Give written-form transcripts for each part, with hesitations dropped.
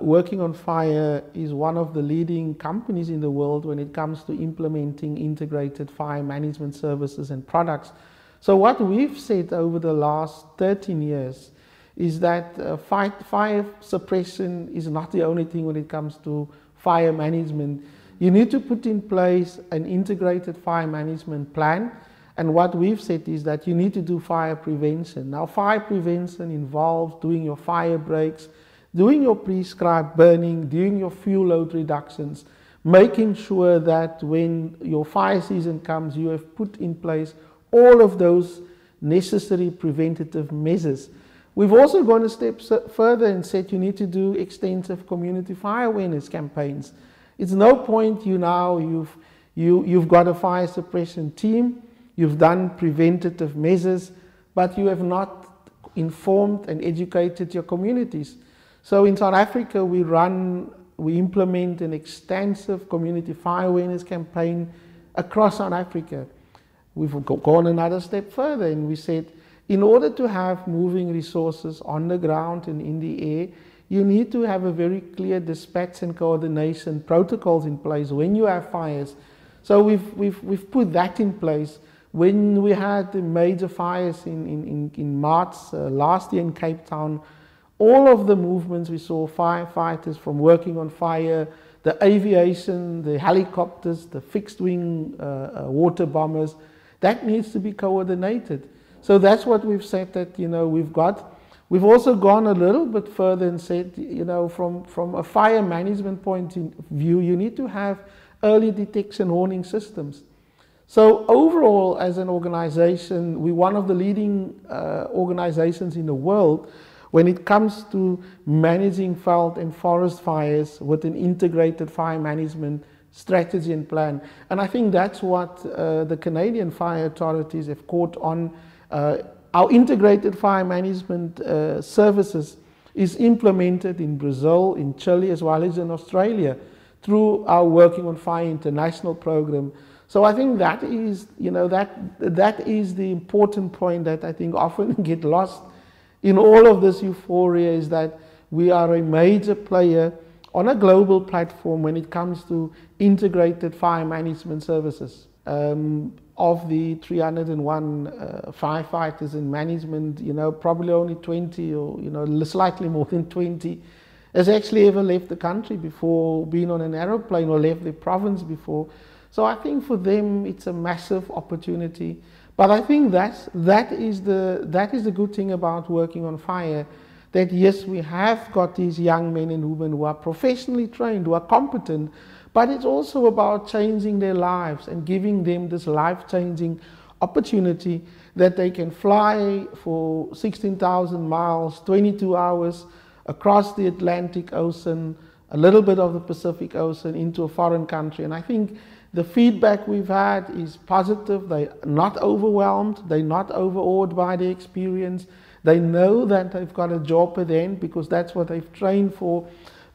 Working on Fire is one of the leading companies in the world when it comes to implementing integrated fire management services and products. So what we've said over the last 13 years is that fire suppression is not the only thing when it comes to fire management. You need to put in place an integrated fire management plan. And what we've said is that you need to do fire prevention. Now, fire prevention involves doing your fire breaks, doing your prescribed burning, doing your fuel load reductions, making sure that when your fire season comes, you have put in place all of those necessary preventative measures. We've also gone a step further and said you need to do extensive community fire awareness campaigns. It's no point you've got a fire suppression team, you've done preventative measures, but you have not informed and educated your communities. So in South Africa, we implement an extensive community fire awareness campaign across South Africa. We've gone another step further and we said, in order to have moving resources on the ground and in the air, you need to have a very clear dispatch and coordination protocols in place when you have fires. So we've put that in place. When we had the major fires in March last year in Cape Town, all of the movements we saw, firefighters from working on fire, the aviation, the helicopters, the fixed wing water bombers, that needs to be coordinated. So that's what we've said that, we've got. We've also gone a little bit further and said, from a fire management point of view, you need to have early detection warning systems. So overall, as an organization, we're one of the leading organizations in the world when it comes to managing veld and forest fires with an integrated fire management strategy and plan. And I think that's what the Canadian fire authorities have caught on. Our integrated fire management services is implemented in Brazil, in Chile, as well as in Australia through our Working on Fire International program. So I think that is, that is the important point that I think often get lost in all of this euphoria, is that we are a major player on a global platform when it comes to integrated fire management services. Of the 301 firefighters in management, probably only 20 or slightly more than 20 has actually ever left the country before, been on an aeroplane or left the province before. So I think for them it's a massive opportunity. But I think that is the good thing about Working on Fire, that yes, we have got these young men and women who are professionally trained, who are competent, but it's also about changing their lives and giving them this life-changing opportunity that they can fly for 16,000 miles, 22 hours across the Atlantic Ocean, a little bit of the Pacific Ocean into a foreign country. And I think the feedback we've had is positive. They're not overwhelmed. They're not overawed by the experience. They know that they've got a job at the end because that's what they've trained for.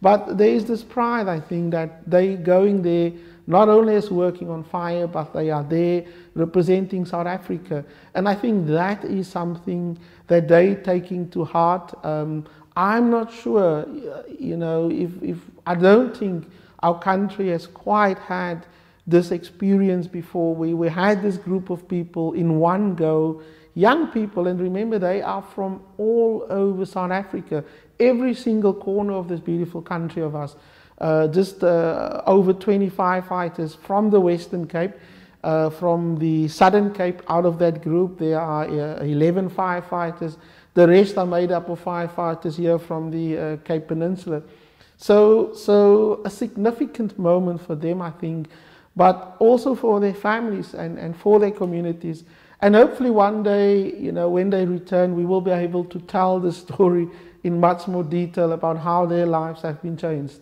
But there is this pride, I think, that they going there not only as Working on Fire, but they are there representing South Africa. And I think that is something that they're taking to heart. I'm not sure, if I don't think our country has quite had this experience before. We had this group of people in one go, young people, and remember they are from all over South Africa, every single corner of this beautiful country of us. Just over 25 fighters from the Western Cape, from the Southern Cape. Out of that group there are 11 firefighters. The rest are made up of firefighters here from the Cape Peninsula. So a significant moment for them, I think, but also for their families and for their communities. And hopefully one day, when they return, we will be able to tell the story in much more detail about how their lives have been changed.